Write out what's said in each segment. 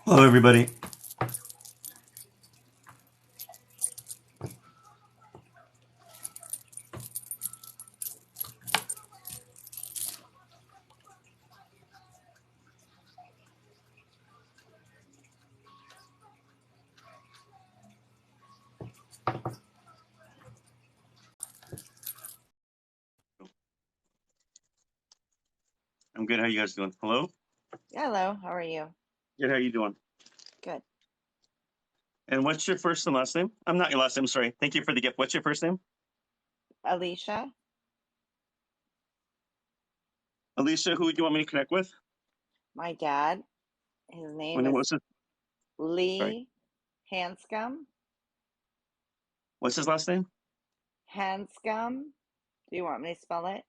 Hello, everybody. I'm good. How you guys doing? Hello? Hello, how are you? Good. How you doing? Good. And what's your first and last name? I'm not your last name. Sorry. Thank you for the gift. What's your first name? Alicia, Alicia, who do you want me to connect with? my dad, his name When is what's his, sorry. Lee Hanscom. What's his last name? Hanscom. Do you want me to spell it?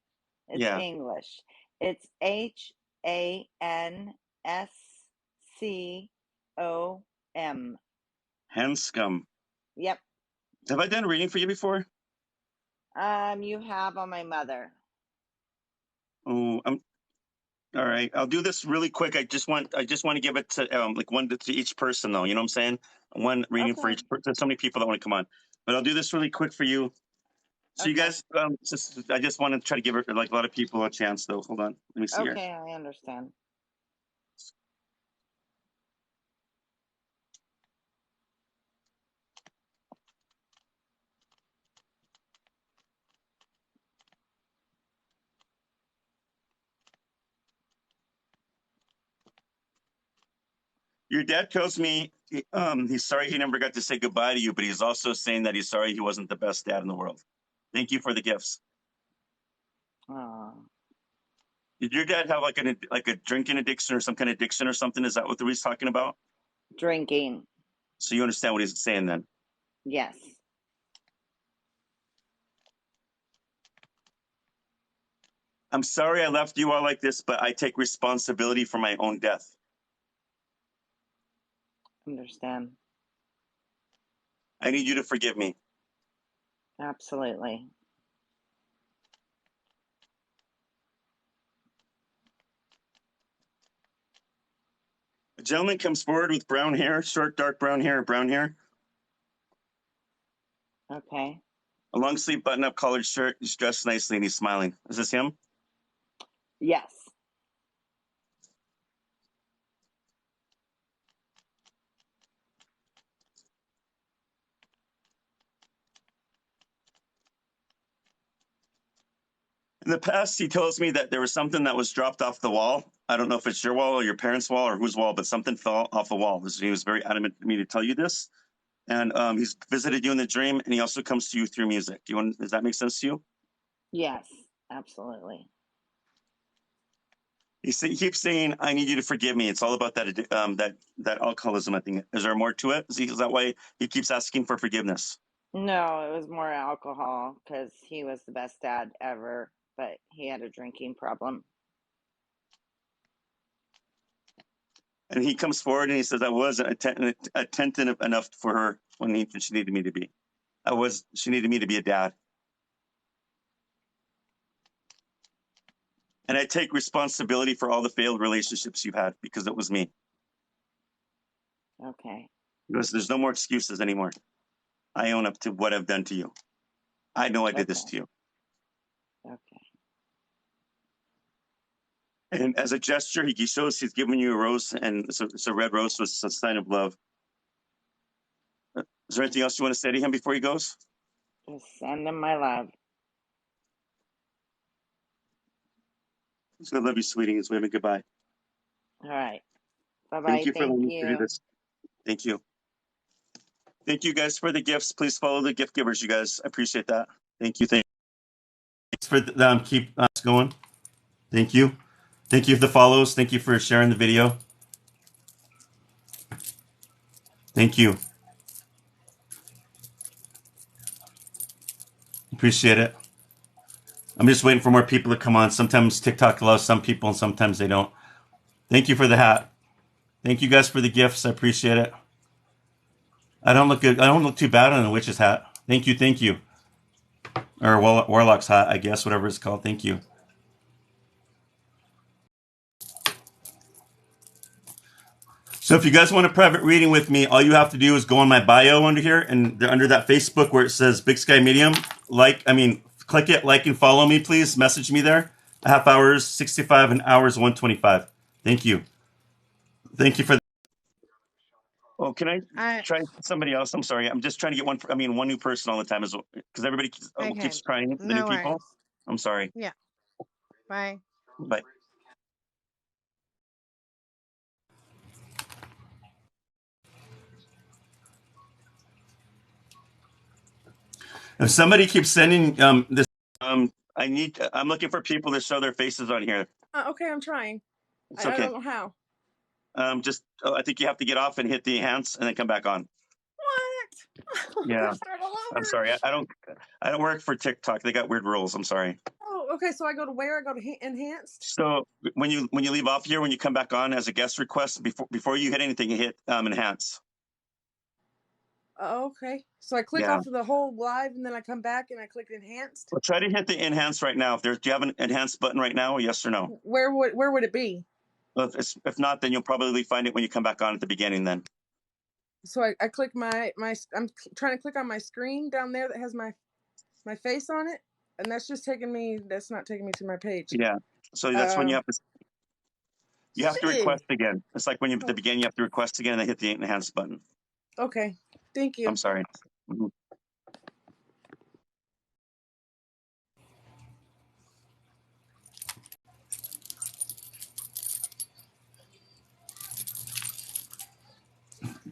It's Yeah. English. It's Hanscom. Hanscom. Yep. Have I done a reading for you before? You have on my mother. Oh, I'm all right. I'll do this really quick. I just want to give it to like one to each person though. You know what I'm saying? One reading for Okay. each person. There's so many people that want to come on, but I'll do this really quick for you. So you Okay. guys, I just want to try to give it like a lot of people a chance though. Hold on. Let me see here. Okay, I understand. Your dad tells me he's sorry he never got to say goodbye to you, but he's also saying that he's sorry he wasn't the best dad in the world. Thank you for the gifts. Oh, Did your dad have like a drinking addiction or some kind of addiction or something? Is that what he's talking about? drinking. So you understand what he's saying then? Yes. I'm sorry I left you all like this, but I take responsibility for my own death. Understand. I need you to forgive me. Absolutely. A gentleman comes forward with brown hair, short, dark brown hair, Okay. a long sleeve button up collared shirt. He's dressed nicely and he's smiling. Is this him? Yes. In the past, he tells me that there was something that was dropped off the wall. I don't know if it's your wall or your parents' wall or whose wall, but something fell off the wall. He was very adamant for me to tell you this. And he's visited you in the dream, and he also comes to you through music. Does that make sense to you? Yes. Absolutely. He keeps saying, "I need you to forgive me." It's all about that alcoholism. I think. Is there more to it? Is that why he keeps asking for forgiveness? No, it was more alcohol because he was the best dad ever, but he had a drinking problem. And he comes forward and he says, "I wasn't attentive enough for her when she needed me to be. She needed me to be a dad." And I take responsibility for all the failed relationships you've had because it was me. Okay. Because there's no more excuses anymore. I own up to what I've done to you. I know I did this Okay. to you. Okay. And as a gesture, he shows he's giving you a rose, and it's a red rose, so it's a sign of love. Is there anything else you want to say to him before he goes? Just send him my love. He's going to love you, sweetie. He's waving goodbye. All right. Bye Thank bye. you for Thank letting me do you. this. Thank you. Thank you guys for the gifts. Please follow the gift givers, you guys. I appreciate that. Thank you. Thanks for keep us going. Thank you. Thank you for the follows. Thank you for sharing the video. Thank you. Appreciate it. I'm just waiting for more people to come on. Sometimes TikTok allows some people and sometimes they don't. Thank you for the hat. Thank you guys for the gifts. I appreciate it. I don't look good. I don't look too bad on a witch's hat. Thank you. Thank you. Or warlock's hat, I guess, whatever it's called. Thank you. So if you guys want a private reading with me, all you have to do is go on my bio under here and under that Facebook where it says Big Sky Medium. Click it, like and follow me, please. Message me there. A half hours, 65 and hours 125. Thank you. Thank you for. Oh, can I try somebody else? I'm sorry. I'm just trying to get one new person all the time, because everybody Okay. keeps trying the new No people. worries. I'm sorry. Yeah. Bye. Bye. If somebody keeps sending this, I'm looking for people to show their faces on here. Okay, I'm trying. It's I okay. don't know how. I think you have to get off and hit the enhance and then come back on. What? Yeah. Start all over. I'm sorry. I don't work for TikTok. They got weird rules. I'm sorry. Oh, okay. So I go to where? I go to enhanced. So when you leave off here, when you come back on as a guest request, before you hit anything, you hit enhance. Okay. So I click off of the whole live and then I come back and I click enhanced. Well, try to hit the enhance right now. Do you have an enhance button right now? Yes or no? Where would it be? Well, if not, then you'll probably find it when you come back on at the beginning then. So I click I'm trying to click on my screen down there that has my face on it, and that's not taking me to my page. Yeah. So that's when you have to request again. It's like when you at the beginning, you have to request again and then hit the enhance button. Okay. Thank you. I'm sorry. Mm-hmm.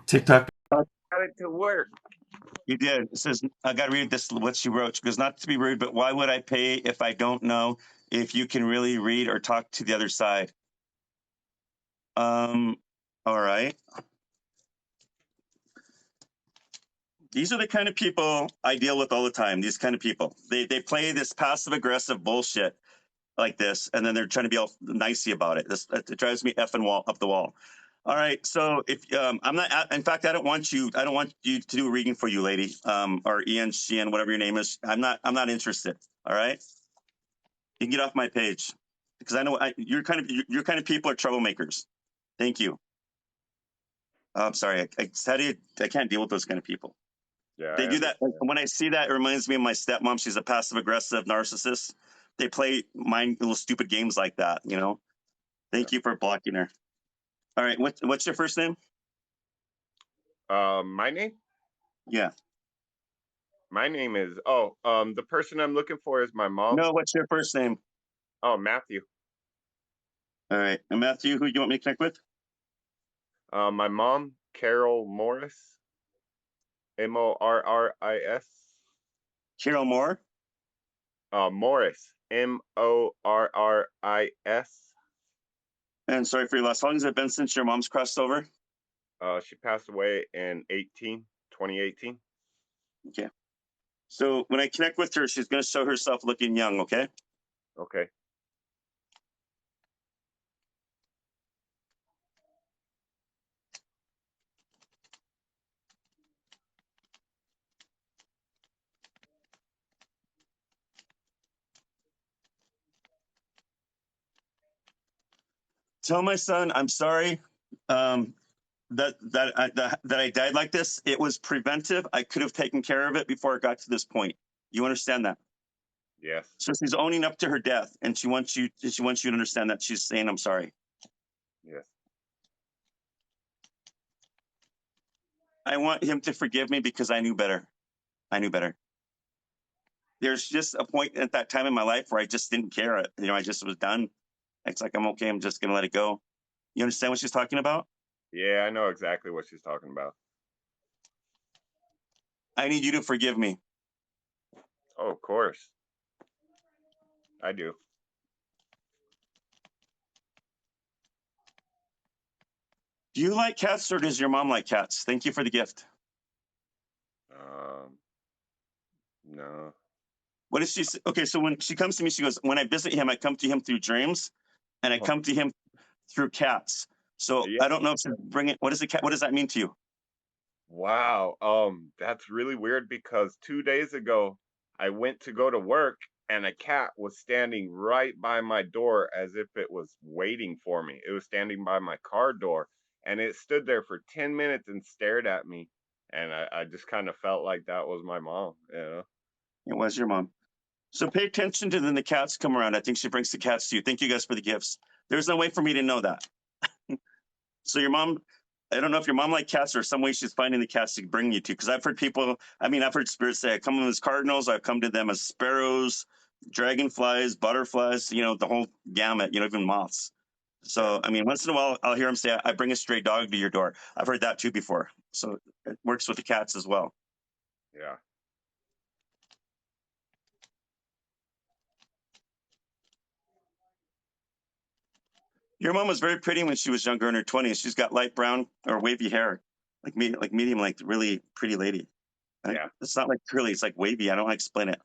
TikTok. I got it to work. You did. It says, I got to read this, what she wrote. She goes, not to be rude, but why would I pay if I don't know if you can really read or talk to the other side? All right. These are the kind of people I deal with all the time. These kind of people. They play this passive aggressive bullshit like this, and then they're trying to be all nicey about it. It drives me effing up the wall. All right, so if I'm not, in fact, I don't want you to do a reading for you, lady, or Ian, Sheehan, whatever your name is. I'm not interested. All right, you can get off my page because I know your kind of people are troublemakers. Thank you. I'm sorry, I can't deal with those kind of people. Yeah, They do that. When I see that, it reminds me of my stepmom. She's a passive aggressive narcissist. They play little stupid games like that, you know. Thank you for blocking her. All right, what's your first name? My name? Yeah. My name is the person I'm looking for is my mom. No, what's your first name? Oh, Matthew. All right. And Matthew, who do you want me to connect with? My mom, Carol Morris. Morris. Carol Moore? Morris. Morris. And sorry for your loss. How long has it been since your mom's crossed over? She passed away in 2018. Okay. So when I connect with her, she's going to show herself looking young, okay? Okay. Tell my son I'm sorry that I died like this. It was preventive. I could have taken care of it before it got to this point. You understand that? Yes. So she's owning up to her death, and she wants you to understand that she's saying I'm sorry. Yes. I want him to forgive me because I knew better. I knew better. There's just a point at that time in my life where I just didn't care. You know, I just was done. It's like, I'm okay. I'm just going to let it go. You understand what she's talking about? Yeah, I know exactly what she's talking about. I need you to forgive me. Oh, of course. I do. Do you like cats or does your mom like cats? Thank you for the gift. No. What does she say? Okay, so when she comes to me, she goes, when I visit him, I come to him through dreams and I come to him through cats. So Yeah. I don't know if she's bringing, what does that mean to you? Wow. That's really weird because 2 days ago I went to go to work and a cat was standing right by my door as if it was waiting for me. It was standing by my car door and it stood there for 10 minutes and stared at me. And I just kind of felt like that was my mom, you know? It was your mom. So pay attention to when the cats come around. I think she brings the cats to you. Thank you guys for the gifts. There's no way for me to know that. So your mom, I don't know if your mom like cats or some way she's finding the cats to bring you to. Because I've heard people, I mean, I've heard spirits say I come to them as cardinals, I've come to them as sparrows, dragonflies, butterflies, you know, the whole gamut, you know, even moths. So, I mean, once in a while, I'll hear them say, I bring a stray dog to your door. I've heard that too before. So it works with the cats as well. Yeah. Your mom was very pretty when she was younger in her 20s. She's got light brown or wavy hair, like me, like medium, like really pretty lady. Yeah. It's not like curly, it's like wavy. I don't like explain it.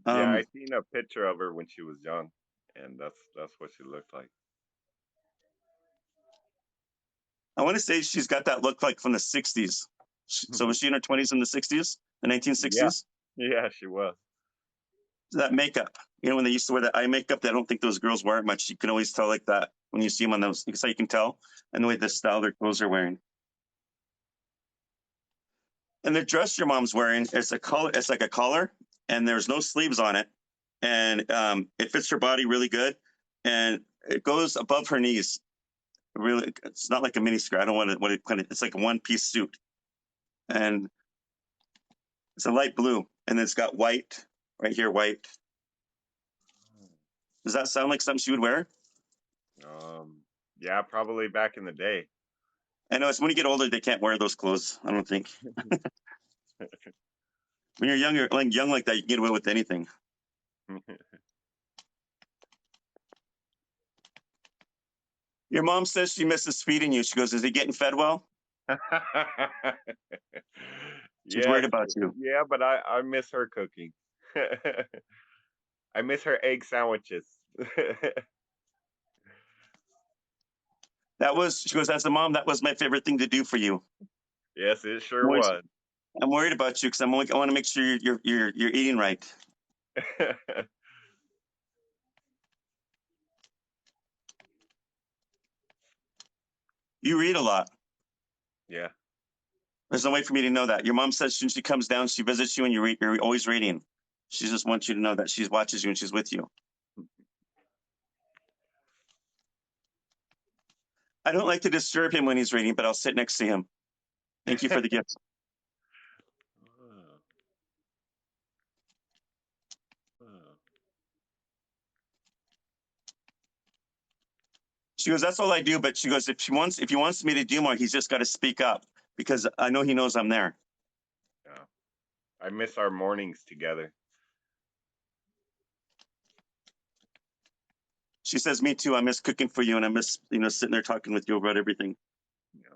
Yeah, I seen a picture of her when she was young, and that's what she looked like. I want to say she's got that look like from the 60s. So was she in her 20s in the 60s, the Yeah. 1960s? Yeah, she was. That makeup, you know, when they used to wear that eye makeup, I don't think those girls wear it much. You can always tell like that when you see them on those. That's how you can tell, and the way the style their clothes are wearing. And the dress your mom's wearing is a collar. It's like a collar, and there's no sleeves on it, and it fits her body really good, and it goes above her knees. Really, it's not like a mini skirt. I don't want to. What it kind of? It's like a one-piece suit, and it's a light blue, and it's got white right here. White. Does that sound like something she would wear? Yeah, probably back in the day. I know it's when you get older they can't wear those clothes. I don't think. When you're younger, like young like that, you can get away with anything. Your mom says she misses feeding you. She goes, "Is he getting fed well?" She's Yeah, worried about you. yeah, but I miss her cooking. I miss her egg sandwiches. She goes, as a mom, that was my favorite thing to do for you. Yes, it sure was. I'm worried about you because I want to make sure you're eating right. You read a lot. Yeah. There's no way for me to know that. Your mom says when she comes down, she visits you and you're always reading. She just wants you to know that she watches you and she's with you. I don't like to disturb him when he's reading, but I'll sit next to him. Thank you for the gift. She goes, that's all I do. But she goes, if he wants me to do more, he's just got to speak up because I know he knows I'm there. Yeah. I miss our mornings together. She says, me too. I miss cooking for you and I miss, sitting there talking with you about everything. Yeah.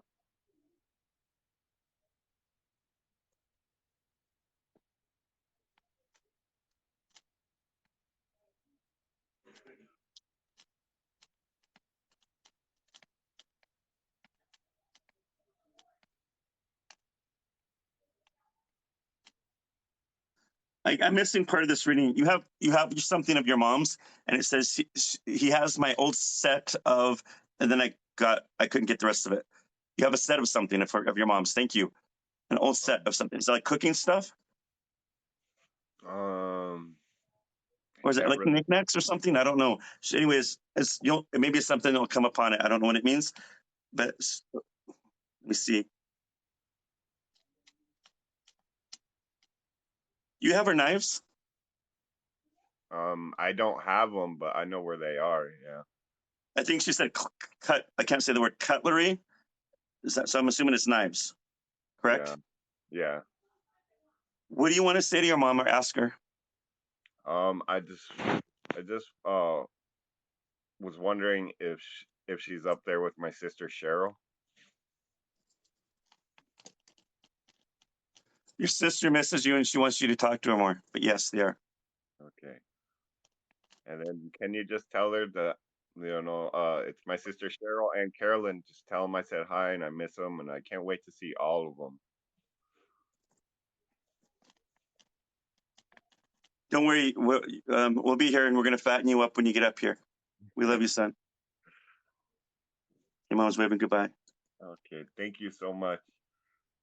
I'm missing part of this reading. You have something of your mom's, and it says he has my old set of, and then I couldn't get the rest of it. You have a set of something of your mom's. Thank you. An old set of something. Is it like cooking stuff? Or is it like knickknacks or something? I don't know. Anyways, maybe it's something that'll come upon it. I don't know what it means, but let me see. You have her knives? I don't have them, but I know where they are. Yeah. I think she said cut. I can't say the word cutlery. So I'm assuming it's knives, correct? Yeah. What do you want to say to your mom or ask her? I just was wondering if she's up there with my sister Cheryl. Your sister misses you and she wants you to talk to her more. But yes, they are. Okay. And then can you just tell her that, it's my sister Cheryl and Carolyn. Just tell them I said hi and I miss them and I can't wait to see all of them. Don't worry. We'll be here and we're going to fatten you up when you get up here. We love you, son. Your mom's waving goodbye. Okay. Thank you so much.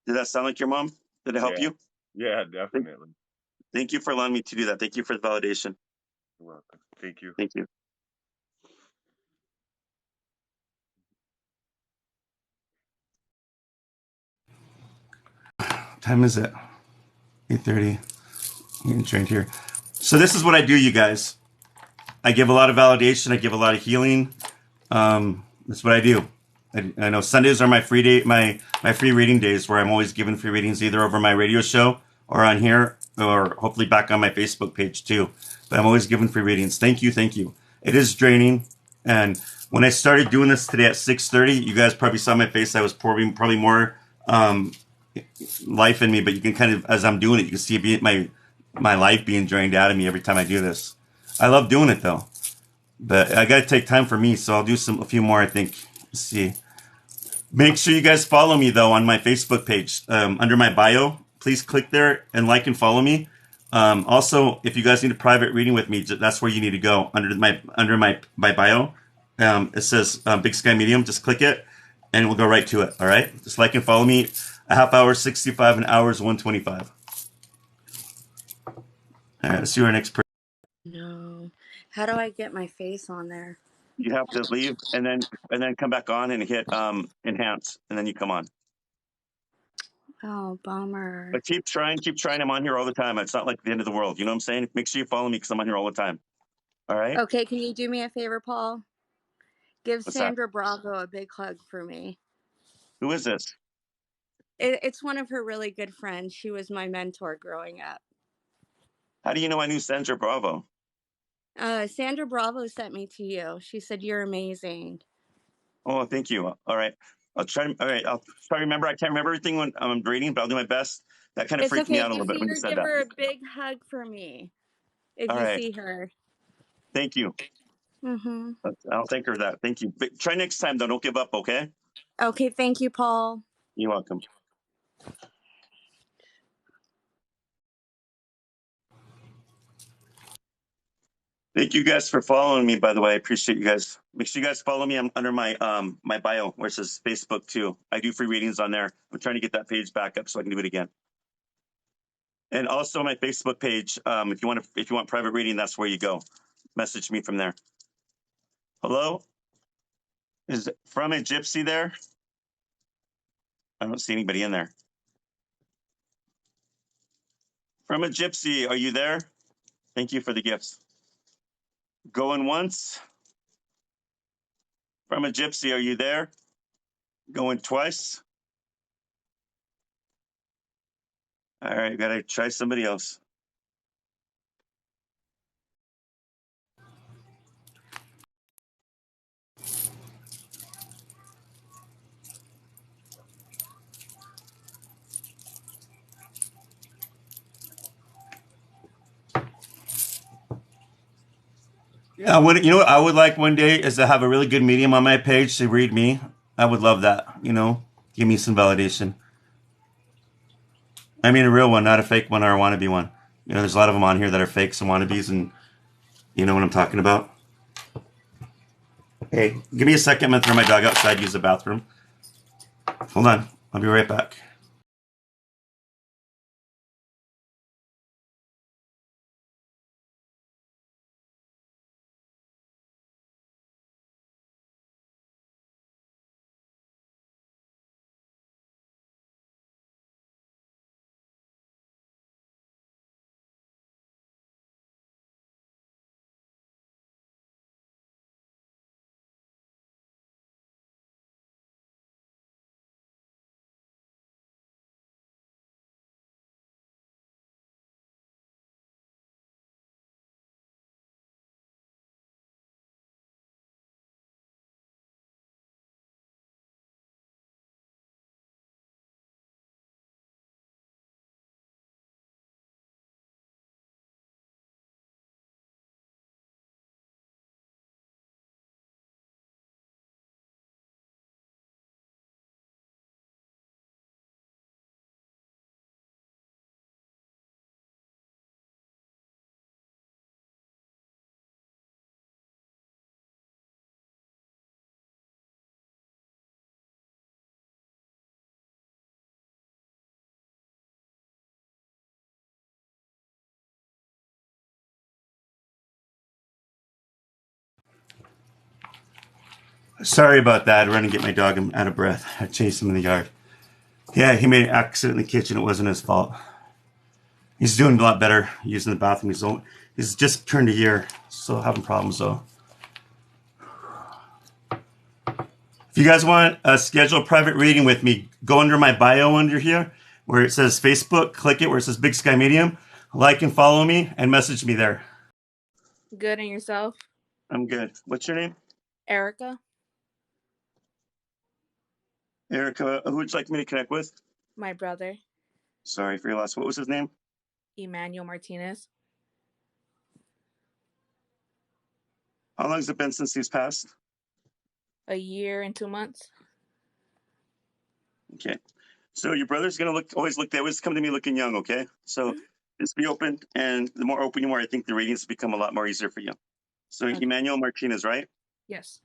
Did that sound like your mom? Did it help Yeah. you? Yeah, Thank, definitely. thank you for allowing me to do that. Thank you for the validation. You're welcome. Thank you. Thank you. Time is it? 8:30. Getting trained here. So this is what I do, you guys. I give a lot of validation. I give a lot of healing. That's what I do. I know Sundays are my free day, my free reading days, where I'm always giving free readings either over my radio show or on here, or hopefully back on my Facebook page too. But I'm always giving free readings. Thank you, thank you. It is draining, and when I started doing this today at 6:30, you guys probably saw my face. I was pouring probably more life in me, but you can kind of, as I'm doing it, you can see my life being drained out of me every time I do this. I love doing it though, but I got to take time for me, so I'll do a few more. I think. Let's see. Make sure you guys follow me though on my Facebook page under my bio. Please click there and like and follow me. Also, if you guys need a private reading with me, that's where you need to go under my bio. It says Big Sky Medium. Just click it, and we'll go right to it. All right. Just like and follow me. A half hour 65, an hour is 125. All right. Let's see our next person. No. How do I get my face on there? You have to leave and then come back on and hit enhance, and then you come on. Oh, bummer. But keep trying. I'm on here all the time. It's not like the end of the world. You know what I'm saying? Make sure you follow me because I'm on here all the time. All right. Okay, can you do me a favor, Paul? Give What's that? Sandra Bravo a big hug for me. Who is this? It's one of her really good friends. She was my mentor growing up. How do you know I knew Sandra Bravo? Sandra Bravo sent me to you. She said you're amazing. Oh, thank you. All right. All right. I'll try to remember. I can't remember everything when I'm reading, but I'll do my best. That kind of It's freaked me okay. out a little Just bit need when you to said give that. her a big hug for me if All you right. see her. Thank you. Mm-hmm. I'll thank her that. Thank you. But try next time though. Don't give up. Okay. Okay, thank you, Paul. You're welcome. Thank you guys for following me, by the way. I appreciate you guys. Make sure you guys follow me. I'm under my bio where it says Facebook too. I do free readings on there. I'm trying to get that page back up so I can do it again. And also my Facebook page. If you want private reading, that's where you go. Message me from there. Hello? Is From a Gypsy there? I don't see anybody in there. From a Gypsy, are you there? Thank you for the gifts. Going once. From a Gypsy, are you there? Going twice. All right, gotta try somebody else. Yeah, what I would like one day is to have a really good medium on my page to read me. I would love that. Give me some validation. I mean, a real one, not a fake one or a wannabe one. There's a lot of them on here that are fakes and wannabes, and you know what I'm talking about. Hey, give me a second. I'm gonna throw my dog outside, use the bathroom. Hold on, I'll be right back. Sorry about that. I ran to get my dog. I'm out of breath. I chased him in the yard. Yeah, he made an accident in the kitchen. It wasn't his fault. He's doing a lot better using the bathroom. He's just turned a year. Still having problems though. If you guys want to schedule a private reading with me, go under my bio under here where it says Facebook. Click it where it says Big Sky Medium. Like and follow me and message me there. Good, and yourself? I'm good. What's your name? Erica? Erica. Who would you like me to connect with? My brother, Sorry for your loss. What was his name? Emmanuel Martinez. How long has it been since he's passed? A year and 2 months. Okay. So your brother's gonna they always come to me looking young, okay? So just be open, and the more open you are, I think the readings become a lot more easier for you. So Okay. Emmanuel Martinez, right? Yes.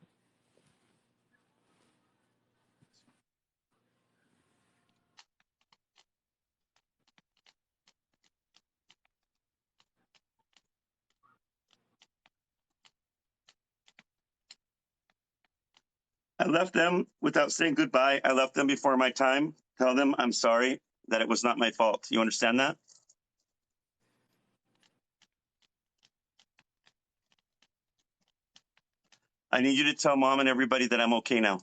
I left them without saying goodbye. I left them before my time. Tell them I'm sorry, that it was not my fault. You understand that? I need you to tell mom and everybody that I'm okay now.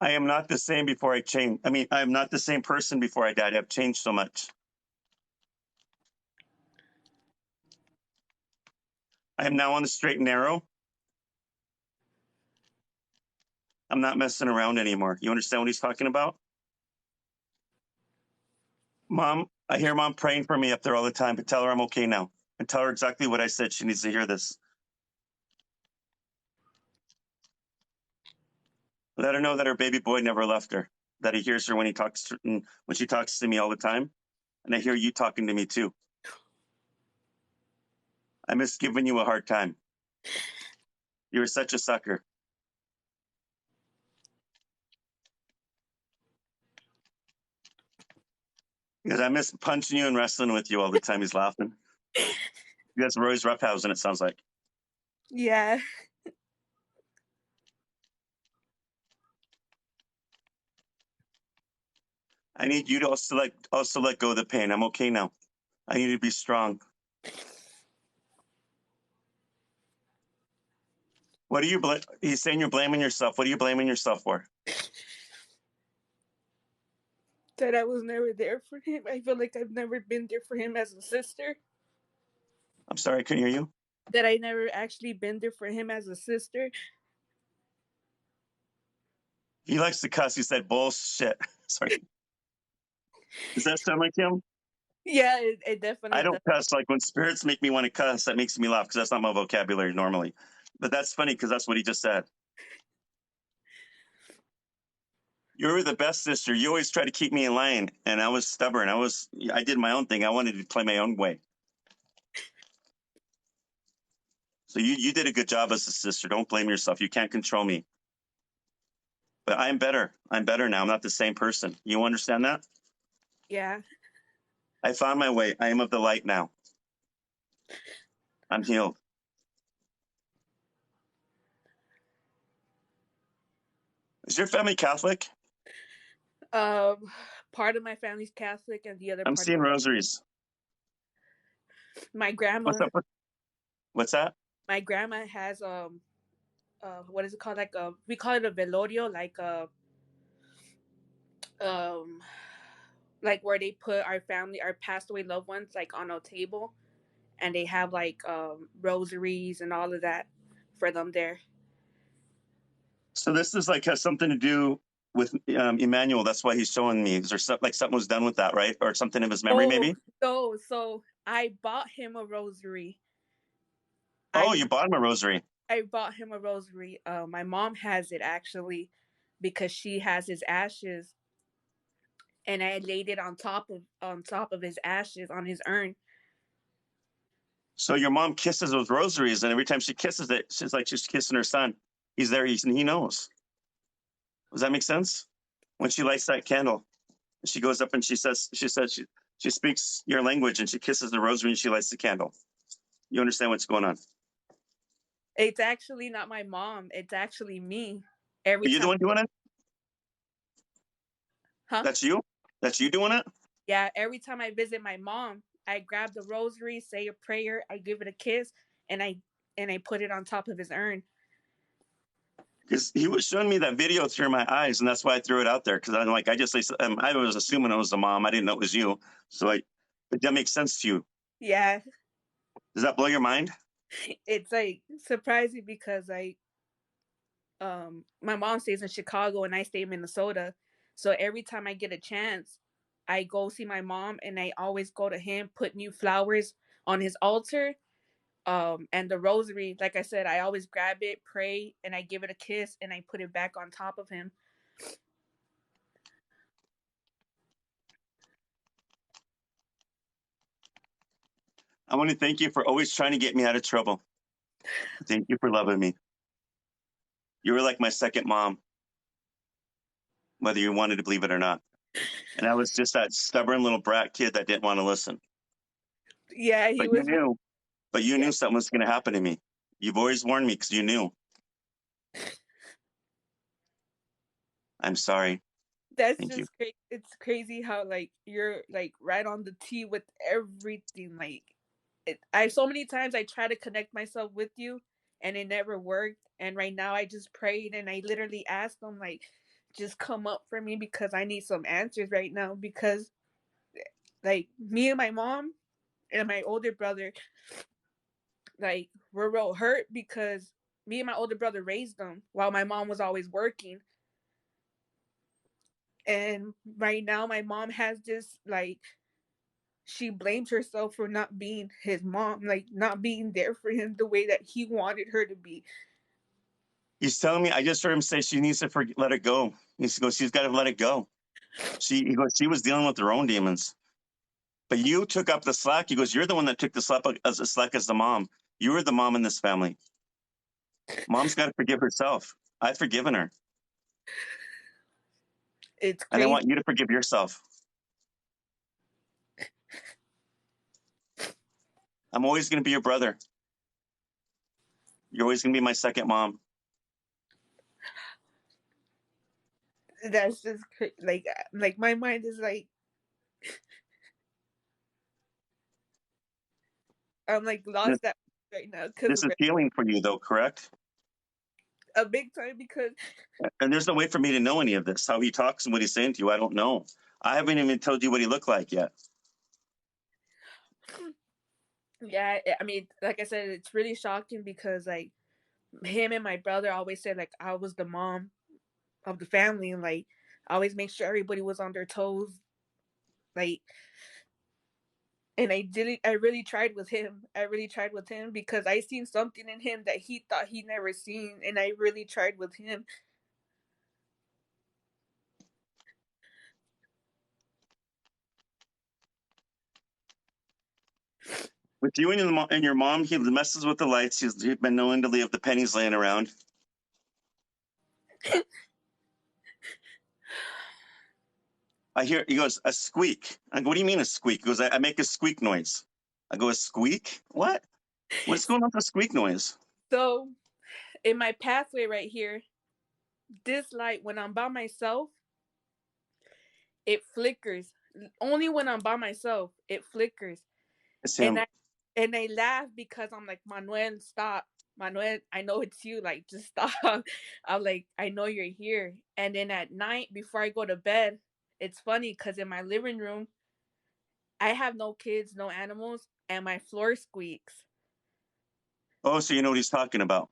I am not the same before I changed. I mean, I am not the same person before I died. I've changed so much. I am now on the straight and narrow. I'm not messing around anymore. You understand what he's talking about? Mom, I hear mom praying for me up there all the time, but tell her I'm okay now. And tell her exactly what I said. She needs to hear this. Let her know that her baby boy never left her, that he hears her when when she talks to me all the time. And I hear you talking to me too. I miss giving you a hard time. You were such a sucker. Because I miss punching you and wrestling with you all the time. He's laughing. You guys were always roughhousing, it sounds like. Yeah. I need you to also let go of the pain. I'm okay now. I need you to be strong. What are you he's saying you're blaming yourself. What are you blaming yourself for? That I was never there for him. I feel like I've never been there for him as a sister. I'm sorry, I couldn't hear you. That I never actually been there for him as a sister. He likes to cuss. He said bullshit. Sorry. Does that sound like him? Yeah, it definitely I don't does. cuss. Like when spirits make me want to cuss, that makes me laugh because that's not my vocabulary normally. But that's funny because that's what he just said. You were the best sister. You always tried to keep me in line, and I was stubborn. I did my own thing. I wanted to play my own way. So you did a good job as a sister. Don't blame yourself. You can't control me. But I'm better. I'm better now. I'm not the same person. You understand that? Yeah. I found my way. I am of the light now. I'm healed. Is your family Catholic? Part of my family's Catholic, and the other I'm part seeing of rosaries. my grandma. What's up? What's that? My grandma has what is it called? Like we call it a velorio, um like where they put our family, our passed away loved ones, like on a table, and they have like rosaries and all of that for them there. So this is like has something to do with Emmanuel. That's why he's showing me. Is there something was done with that, right? Or something of his memory, maybe? So I bought him a rosary. Oh, you bought him a rosary. I bought him a rosary. My mom has it actually because she has his ashes, and I laid it on top of his ashes on his urn. So your mom kisses those rosaries, and every time she kisses it, she's like she's kissing her son. He's there. He knows. Does that make sense? when she lights that candle. She goes up and she speaks your language and she kisses the rosary and she lights the candle. You understand what's going on? It's actually not my mom. It's actually me. Are Every you the time, one doing it? huh? That's you? That's you doing it? Yeah, every time I visit my mom, I grab the rosary, say a prayer, I give it a kiss, and I put it on top of his urn. Because he was showing me that video through my eyes, and that's why I threw it out there. Because I'm like, I was assuming it was the mom. I didn't know it was you. So but that makes sense to you. Yeah, Does that blow your mind? it's like surprising because my mom stays in Chicago and I stay in Minnesota. So every time I get a chance, I go see my mom and I always go to him, put new flowers on his altar. And the rosary, like I said, I always grab it, pray, and I give it a kiss and I put it back on top of him. I want to thank you for always trying to get me out of trouble. Thank you for loving me. You were like my second mom, whether you wanted to believe it or not. And I was just that stubborn little brat kid that didn't want to listen. Yeah, he But was. you knew something was going to happen to me. You've always warned me because you knew. I'm sorry. That's Thank you. just crazy. It's crazy how like you're like right on the tee with everything. Like, I so many times I try to connect myself with you, and it never worked. And right now I just prayed and I literally asked them like, just come up for me because I need some answers right now. Because like me and my mom and my older brother, like we're real hurt because me and my older brother raised them while my mom was always working. And right now my mom has this like she blames herself for not being his mom, like not being there for him the way that he wanted her to be. He's telling me, I just heard him say she needs to let it go. He goes, she's got to let it go. He goes, she was dealing with her own demons. But you took up the slack. He goes, you're the one that took the slack as the mom. You were the mom in this family. Mom's got to forgive herself. I've forgiven her. It's And I crazy. want you to forgive yourself. I'm always going to be your brother. You're always going to be my second mom. That's just like my mind is like I'm like lost that right now because This of is healing for you, though, correct? a big time because And there's no way for me to know any of this. How he talks and what he's saying to you, I don't know. I haven't even told you what he looked like yet. yeah, I mean, like I said, it's really shocking because like him and my brother always said like I was the mom of the family and like I always make sure everybody was on their toes, like. And I really tried with him. I really tried with him because I seen something in him that he thought he never seen, and I really tried with him. With you and your mom, he messes with the lights. He's been known to leave the pennies laying around. I hear, he goes, a squeak. I go, what do you mean a squeak? He goes, I make a squeak noise. I go, a squeak? What? What's going on with the squeak noise? So, in my pathway right here, this light, when I'm by myself, it flickers. Only when I'm by myself, it flickers. It's And him. I laugh because I'm like, Manuel, stop. Manuel, I know it's you. Like, just stop. I'm like, I know you're here. And then at night, before I go to bed, it's funny because in my living room, I have no kids, no animals, and my floor squeaks. Oh, so you know what he's talking about.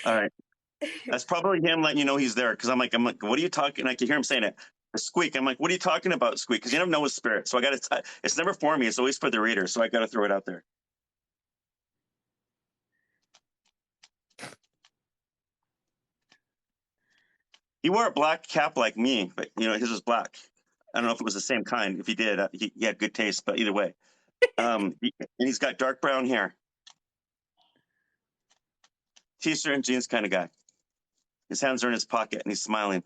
All right. That's probably him letting you know he's there. Because I'm like, what are you talking? I can hear him saying it. A squeak. I'm like, what are you talking about, squeak? Because you never know his spirit. So I got to, it's never for me. It's always for the reader. So I got to throw it out there. He wore a black cap like me, but his was black. I don't know if it was the same kind. If he did, he had good taste. But either way, and he's got dark brown hair, t-shirt and jeans kind of guy. His hands are in his pocket and he's smiling.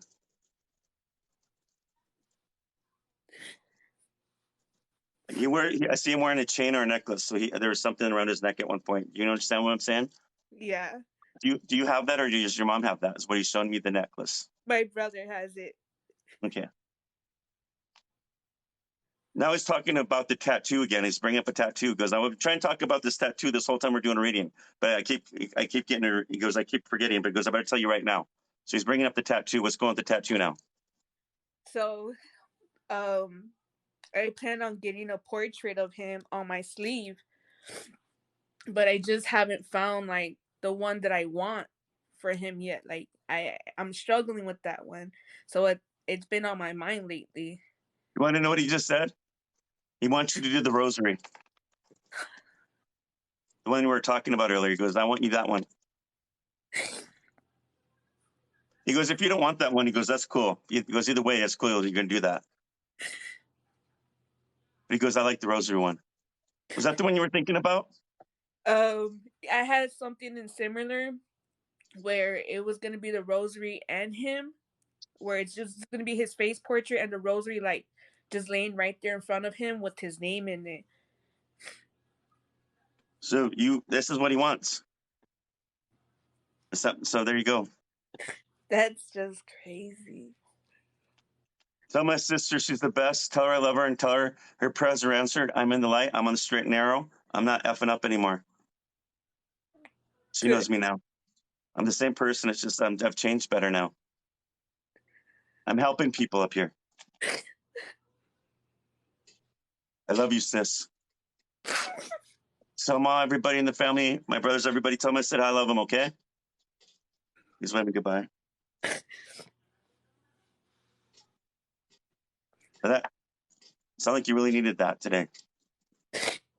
I see him wearing a chain or a necklace. So there was something around his neck at one point. You understand what I'm saying? Yeah, Do you have that, or does your mom have that? Is what he's showing me, the necklace. my brother has it. Okay. Now he's talking about the tattoo again. He's bringing up a tattoo. He goes, I was trying to talk about this tattoo this whole time we're doing a reading, but I keep getting her. He goes, I keep forgetting, but he goes, I better tell you right now. So he's bringing up the tattoo. What's going on with the tattoo now? So, I plan on getting a portrait of him on my sleeve, but I just haven't found like the one that I want for him yet. Like I'm struggling with that one. So it's been on my mind lately. You want to know what he just said? He wants you to do the rosary. The one we were talking about earlier. He goes, I want you that one. He goes, if you don't want that one, he goes, that's cool. He goes, either way, it's cool. You're going to do that. But he goes, I like the rosary one. Was that the one you were thinking about? I had something in similar where it was going to be the rosary and him, where it's just going to be his face portrait and the rosary like just laying right there in front of him with his name in it. So this is what he wants. So there you go. That's just crazy. Tell my sister she's the best. Tell her I love her, and tell her her prayers are answered. I'm in the light. I'm on the straight and narrow. I'm not effing up anymore. She Good. knows me now. I'm the same person. It's just I've changed better now. I'm helping people up here. I love you, sis. So, Ma, everybody in the family, my brothers, everybody, tell them I said I love them, okay? Please let me goodbye. That sound like you really needed that today.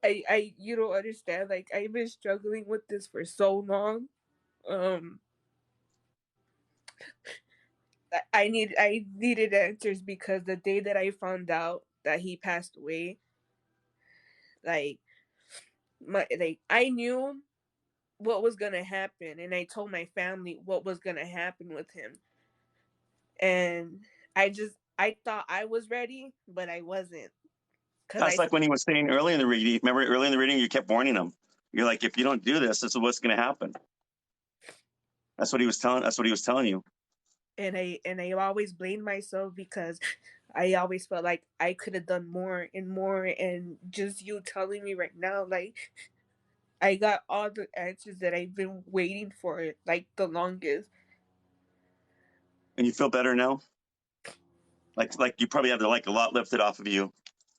You don't understand. Like I've been struggling with this for so long. I needed answers because the day that I found out that he passed away, I knew what was gonna happen, and I told my family what was gonna happen with him, and I thought I was ready, but I wasn't. That's like when he was saying early in the reading. Remember early in the reading, you kept warning him. You're like, if you don't do this, this is what's going to happen. That's what he was telling. That's what he was telling you. And I always blamed myself because I always felt like I could have done more and more. And just you telling me right now, like I got all the answers that I've been waiting for, like the longest. And you feel better now? Like you probably have a lot lifted off of you.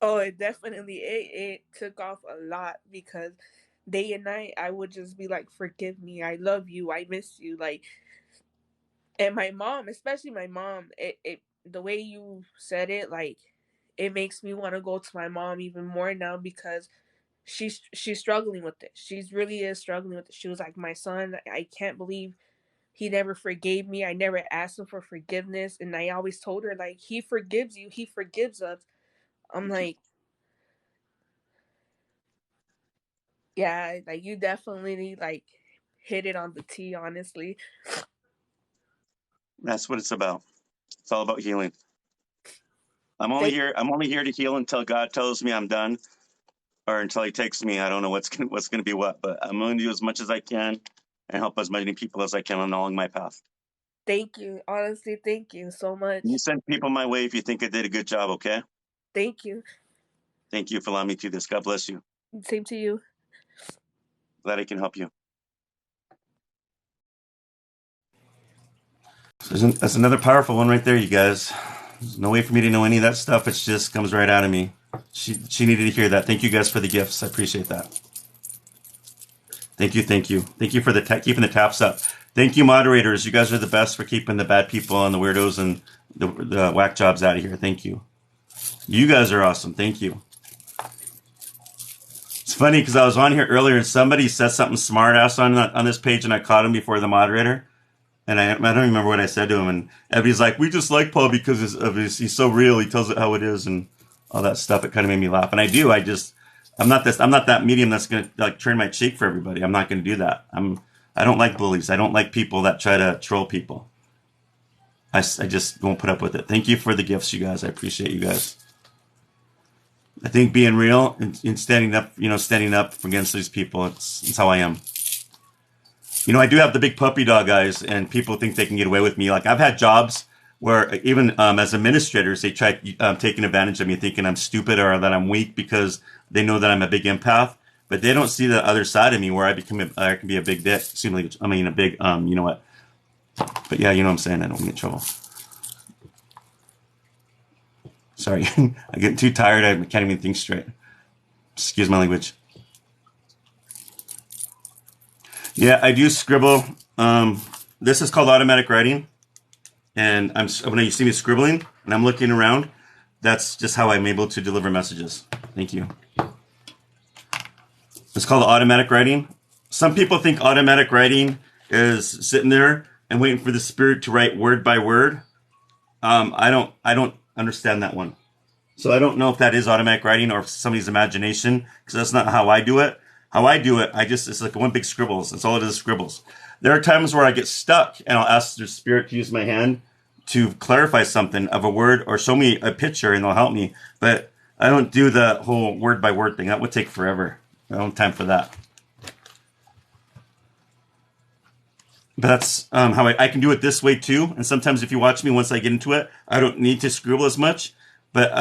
Oh, it definitely it took off a lot because day and night I would just be like, forgive me, I love you, I miss you, like. And my mom, especially my mom, it the way you said it, like it makes me want to go to my mom even more now because she's struggling with it. She's really is struggling with it. She was like, my son, I can't believe he never forgave me. I never asked him for forgiveness, and I always told her like, he forgives you, he forgives us. I'm like, yeah, like you definitely like hit it on the T, honestly. That's what it's about. It's all about healing. I'm only here to heal until God tells me I'm done, or until He takes me. I don't know what's gonna be what, but I'm going to do as much as I can and help as many people as I can along my path. Thank you, honestly. Thank you so much. You send people my way if you think I did a good job. Okay. Thank you. Thank you for allowing me to do this. God bless you. Same to you. Glad I can help you. That's another powerful one right there, you guys. There's no way for me to know any of that stuff. It just comes right out of me. She needed to hear that. Thank you guys for the gifts. I appreciate that. Thank you. Thank you for keeping the taps up. Thank you, moderators. You guys are the best for keeping the bad people and the weirdos and the whack jobs out of here. Thank you. You guys are awesome. Thank you. It's funny because I was on here earlier and somebody said something smart ass on this page and I caught him before the moderator. And I don't remember what I said to him. And everybody's like, we just like Paul because he's so real. He tells it how it is and all that stuff. It kind of made me laugh. And I do. I'm not that medium that's going to like turn my cheek for everybody. I'm not going to do that. I don't like bullies. I don't like people that try to troll people. I just won't put up with it. Thank you for the gifts, you guys. I appreciate you guys. I think being real and standing up, standing up against these people, it's how I am. I do have the big puppy dog eyes, and people think they can get away with me. Like I've had jobs where even as administrators, they try taking advantage of me, thinking I'm stupid or that I'm weak because they know that I'm a big empath, but they don't see the other side of me where I can be a big dick. A big you know what? But yeah, you know what I'm saying. I don't get in trouble. Sorry, I get too tired. I can't even think straight. Excuse my language. Yeah, I do scribble. This is called automatic writing. And when you see me scribbling and I'm looking around, that's just how I'm able to deliver messages. Thank you. It's called automatic writing. Some people think automatic writing is sitting there and waiting for the spirit to write word by word. I don't understand that one. So I don't know if that is automatic writing or if somebody's imagination, because that's not how I do it. How I do it, it's like one big scribbles. That's all it is, scribbles. There are times where I get stuck and I'll ask the spirit to use my hand to clarify something of a word or show me a picture and they'll help me. But I don't do the whole word by word thing. That would take forever. I don't have time for that. But that's how I can do it this way too. And sometimes if you watch me, once I get into it, I don't need to scribble as much. But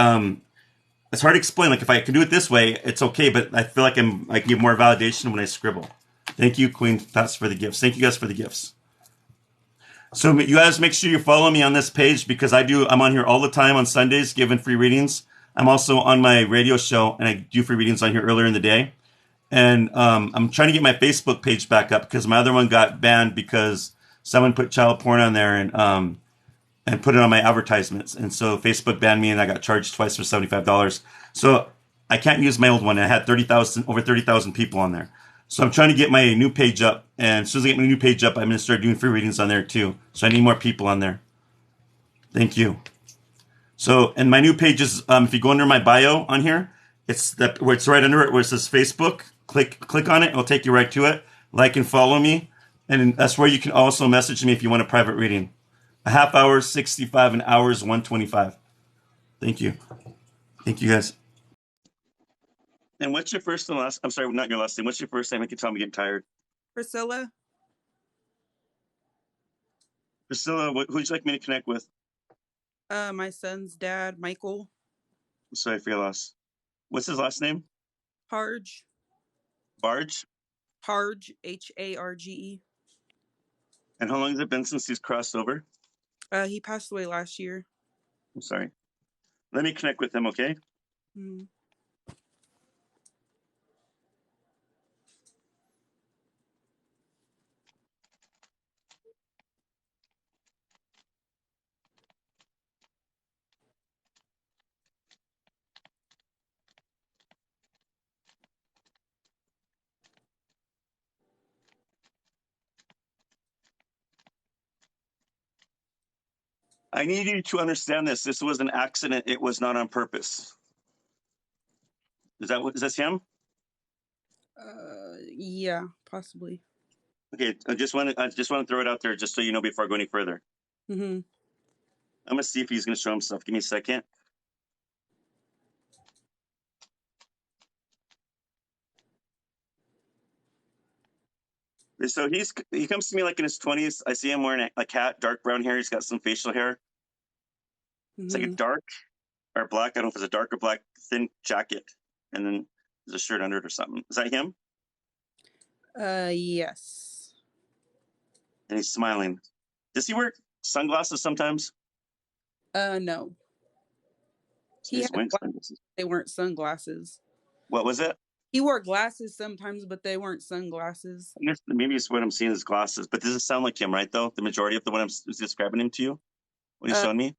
it's hard to explain. Like if I can do it this way, it's okay. But I feel like I can give more validation when I scribble. Thank you, Queen Pats, for the gifts. Thank you guys for the gifts. So you guys make sure you follow me on this page because I'm on here all the time on Sundays giving free readings. I'm also on my radio show and I do free readings on here earlier in the day. And I'm trying to get my Facebook page back up because my other one got banned because someone put child porn on there and put it on my advertisements. And so Facebook banned me and I got charged twice for $75. So I can't use my old one. I had over 30,000 people on there. So I'm trying to get my new page up. And as soon as I get my new page up, I'm going to start doing free readings on there too. So I need more people on there. Thank you. So, and my new page is, if you go under my bio on here, it's right under it where it says Facebook. Click on it. It'll take you right to it. Like and follow me. And that's where you can also message me if you want a private reading. A half hour, 65, an hour is 125. Thank you. Thank you guys. And what's your first and last? I'm sorry, not your last name. What's your first name? I can tell I'm getting tired. Priscilla. Priscilla, who would you like me to connect with? My son's dad, Michael. I'm sorry for your loss. What's his last name? Harge. Barge? Harge, Harge. And how long has it been since he's crossed over? He passed away last year. I'm sorry. Let me connect with him, okay? Mm-hmm. I need you to understand this. This was an accident. It was not on purpose. Is this him? Yeah, possibly. Okay, I just want to throw it out there just so you know before I go any further. Mm-hmm. I'm gonna see if he's gonna show himself. Give me a second. So he comes to me like in his 20s. I see him wearing a hat, dark brown hair. He's got some facial hair. Mm-hmm. It's like a dark or black. I don't know if it's a dark or black thin jacket, and then there's a shirt under it or something. Is that him? Yes. And he's smiling. Does he wear sunglasses sometimes? No. He's wearing sunglasses. They weren't sunglasses. What was it? He wore glasses sometimes, but they weren't sunglasses. I guess maybe it's what I'm seeing is glasses. But does it sound like him, right? Though the majority of the one I'm describing him to you, what he's showing me.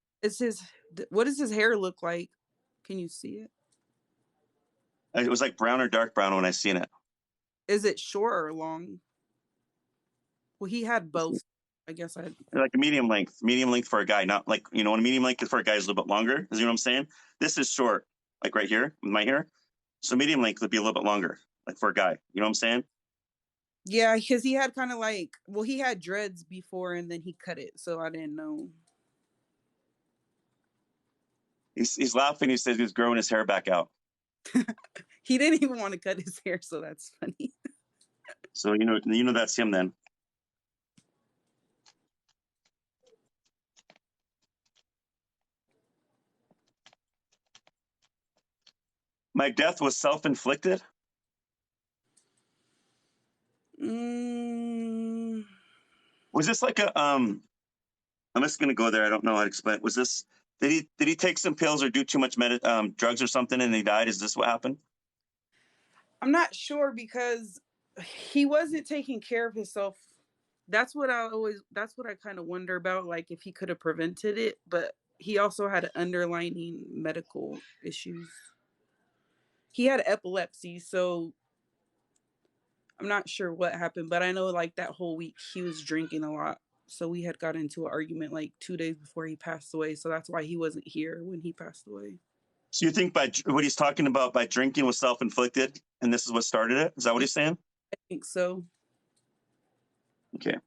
What does his hair look like? Can you see it? It was like brown or dark brown when I seen it. Is it short or long? Well, he had both. I guess like a medium length for a guy, not like, a medium length for a guy is a little bit longer. You know what I'm saying? This is short, like right here with my hair. So medium length would be a little bit longer, like for a guy. You know what I'm saying? Yeah, because he had kind of he had dreads before and then he cut it, so I didn't know. He's laughing. He says he's growing his hair back out. He didn't even want to cut his hair, so that's funny. So you know that's him then. My death was self-inflicted. Mm, Was this like a I'm just gonna go there. I don't know how to explain it. Was this did he take some pills or do too much drugs or something and he died? Is this what happened? I'm not sure because he wasn't taking care of himself. That's what I kind of wonder about, like if he could have prevented it, but he also had underlying medical issues. He had epilepsy, so I'm not sure what happened, but I know like that whole week he was drinking a lot. So we had got into an argument like 2 days before he passed away. So that's why he wasn't here when he passed away. So you think by what he's talking about by drinking was self-inflicted, and this is what started it? Is that what he's saying? I think so. Okay.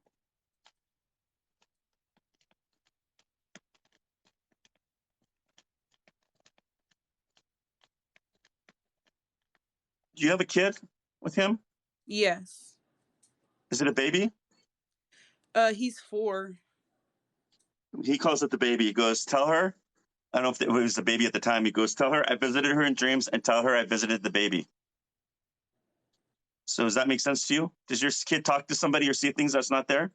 Do you have a kid with him? Yes. Is it a baby? He's 4. He calls it the baby. He goes, tell her. I don't know if it was the baby at the time. He goes, tell her I visited her in dreams and tell her I visited the baby. So does that make sense to you? Does your kid talk to somebody or see things that's not there?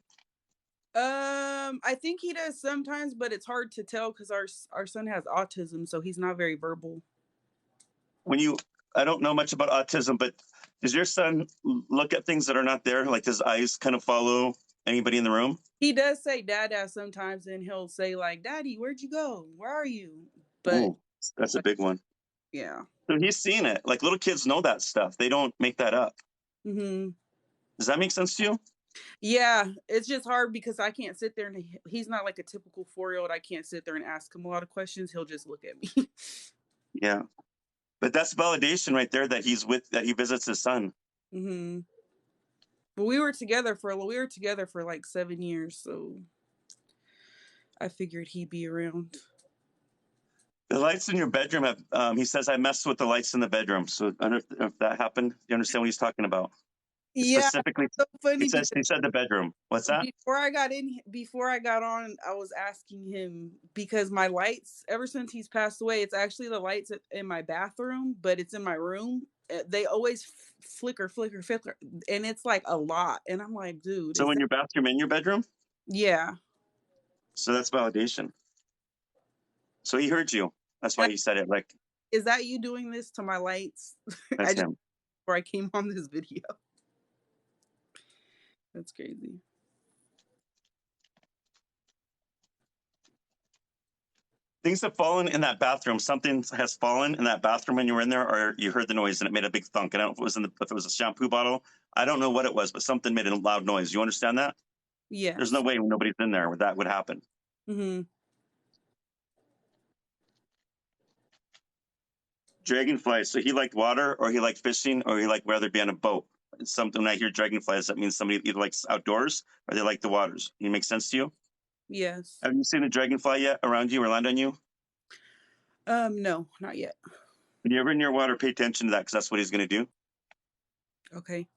I think he does sometimes, but it's hard to tell because our son has autism, so he's not very verbal. I don't know much about autism, but does your son look at things that are not there? Like his eyes kind of follow anybody in the room? He does say "dada" sometimes, and he'll say like, "Daddy, where'd you go? Where are you?" But Ooh, that's a big one. yeah. So he's seen it. Like little kids know that stuff. They don't make that up. Mm-hmm. Does that make sense to you? Yeah, it's just hard because I can't sit there and he's not like a typical 4-year-old. I can't sit there and ask him a lot of questions. He'll just look at me. Yeah. But that's validation right there that he visits his son. Mm-hmm. But we were together for like 7 years, so I figured he'd be around. The lights in your bedroom have, he says, I messed with the lights in the bedroom. So I don't know if that happened. You understand what he's talking about? Yeah, Specifically, so funny he said the bedroom. What's that? before I got on, I was asking him because my lights, ever since he's passed away, it's actually the lights in my bathroom, but it's in my room. They always flicker, and it's like a lot. And I'm like, dude. So in your bathroom, in your bedroom? Yeah. So that's validation. So he heard you. That's why he said it. Like, is that you doing this to my lights? that's him. Before I came on this video. That's crazy. Things have fallen in that bathroom. Something has fallen in that bathroom when you were in there, or you heard the noise and it made a big thunk. I don't know if it was a shampoo bottle. I don't know what it was, but something made a loud noise. You understand that? Yeah. There's no way when nobody's in there where that would happen. Mm-hmm. Dragonfly. So he liked water, or he liked fishing, or he liked rather be on a boat. It's something when I hear dragonflies, that means somebody either likes outdoors or they like the waters. Does it make sense to you? Yes. Have you seen a dragonfly yet around you or land on you? No, not yet. When you're ever near water, pay attention to that because that's what he's going to do. Okay.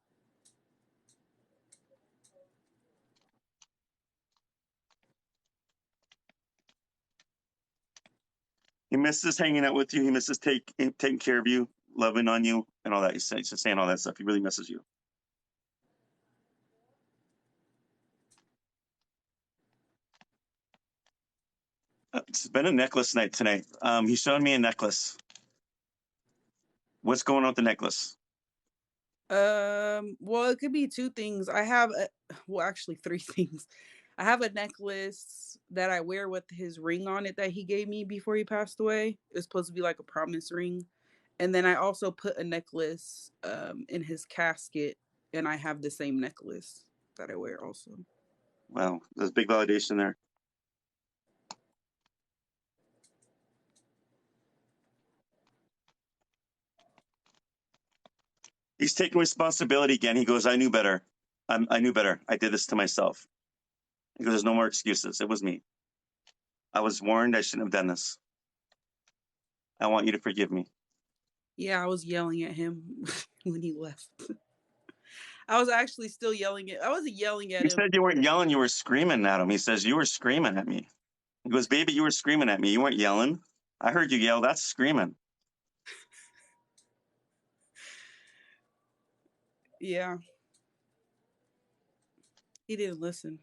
He misses hanging out with you. He misses taking care of you, loving on you, and all that. He's just saying all that stuff. He really misses you. It's been a necklace night tonight. He's showing me a necklace. What's going on with the necklace? Well, it could be 2 things. I have actually 3 things. I have a necklace that I wear with his ring on it that he gave me before he passed away. It's supposed to be like a promise ring. And then I also put a necklace in his casket, and I have the same necklace that I wear also. Wow, there's big validation there. He's taking responsibility again. He goes, I knew better. I knew better. I did this to myself. He goes, there's no more excuses. It was me. I was warned I shouldn't have done this. I want you to forgive me. Yeah, I was yelling at him when he left. I was actually still yelling at. I wasn't yelling at You him. said you weren't yelling, you were screaming at him. He says you were screaming at me. He goes, baby, you were screaming at me. You weren't yelling. I heard you yell. That's screaming. Yeah, he didn't listen.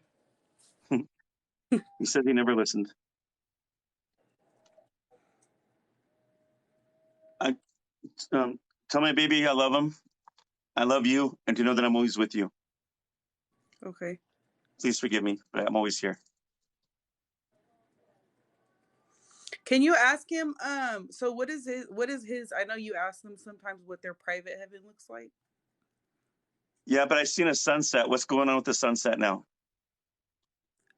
He said he never listened. I tell my baby I love him. I love you, and to know that I'm always with you. Okay. Please forgive me, but I'm always here. Can you ask him? So what is his? I know you ask them sometimes what their private heaven looks like. Yeah, but I've seen a sunset. What's going on with the sunset now?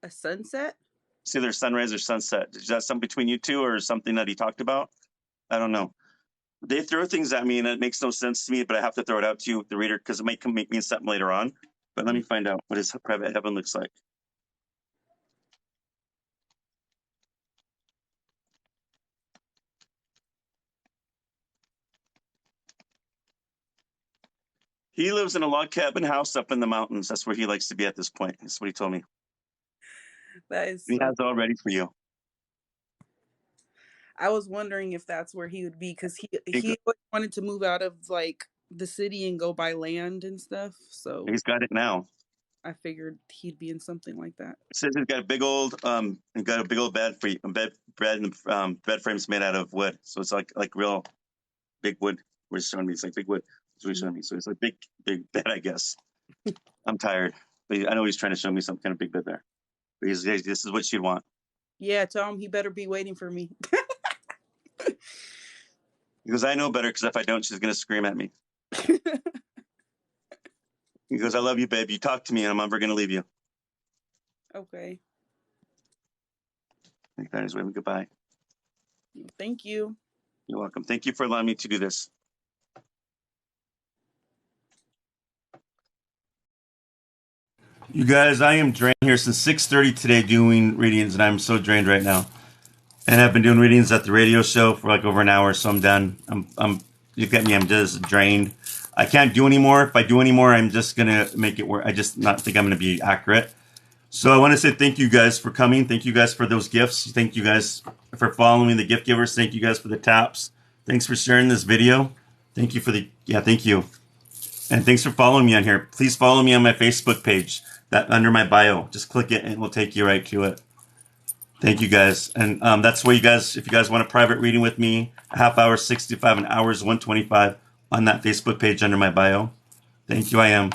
A sunset? See, there's sunrise or sunset. Is that something between you two or something that he talked about? I don't know. They throw things at me and it makes no sense to me, but I have to throw it out to you, the reader, because it might make me something later on. But let me find out what his private heaven looks like. He lives in a log cabin house up in the mountains. That's where he likes to be at this point. That's what he told me. That is. He has it all ready for you. I was wondering if that's where he would be because he always wanted to move out of like the city and go buy land and stuff. So He's got it now. I figured he'd be in something like that. It says he's got a big old bed frames made out of wood. So it's like real big wood. Where he's showing me, it's like big wood. That's what he's showing me. So it's like big bed, I guess. I'm tired, but I know he's trying to show me some kind of big bed there. But this is what she'd want. Yeah, tell him he better be waiting for me. He goes, I know better because if I don't, she's gonna scream at me. He goes, I love you, babe. You talk to me, and I'm never gonna leave you. Okay. I think that is waving goodbye. Thank you. You're welcome. Thank you for allowing me to do this. You guys, I am drained here since 6:30 today doing readings, and I'm so drained right now. And I've been doing readings at the radio show for like over an hour, so I'm done. You get me. I'm just drained. I can't do anymore. If I do anymore, I'm just gonna make it work. I just not think I'm gonna be accurate. So I want to say thank you guys for coming. Thank you guys for those gifts. Thank you guys for following the gift givers. Thank you guys for the taps. Thanks for sharing this video. Thank you for thank you. And thanks for following me on here. Please follow me on my Facebook page. That under my bio. Just click it and it will take you right to it. Thank you guys. And that's where you guys, if you guys want a private reading with me, a half hour, 65, an hour is 125 on that Facebook page under my bio. Thank you, I am.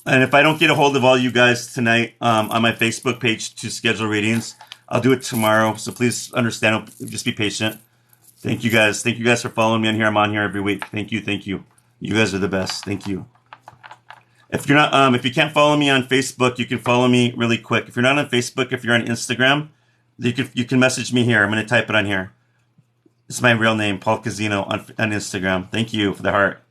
And if I don't get a hold of all you guys tonight on my Facebook page to schedule readings, I'll do it tomorrow. So please understand, just be patient. Thank you guys. Thank you guys for following me on here. I'm on here every week. Thank you. Thank you. You guys are the best. Thank you. If you're not, if you can't follow me on Facebook, you can follow me really quick. If you're not on Facebook, if you're on Instagram, you can message me here. I'm going to type it on here. It's my real name, Paul Casino on Instagram. Thank you for the heart.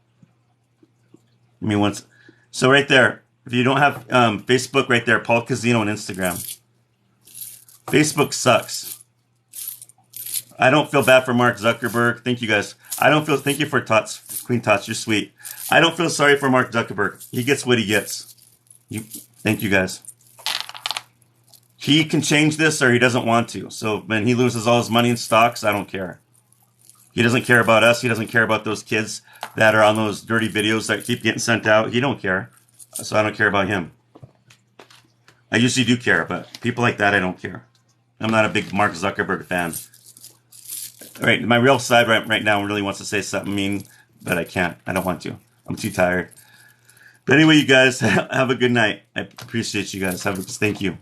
Give me once. So right there, if you don't have Facebook, right there, Paul Casino on Instagram. Facebook sucks. I don't feel bad for Mark Zuckerberg. Thank you guys. Thank you for Tots, Queen Tots. You're sweet. I don't feel sorry for Mark Zuckerberg. He gets what he gets. Thank you guys. He can change this or he doesn't want to. So when he loses all his money in stocks, I don't care. He doesn't care about us. He doesn't care about those kids that are on those dirty videos that keep getting sent out. He don't care. So I don't care about him. I usually do care, but people like that, I don't care. I'm not a big Mark Zuckerberg fan. All right, my real side right now really wants to say something mean, but I can't. I don't want to. I'm too tired. But anyway, you guys, have a good night. I appreciate you guys. Thank you.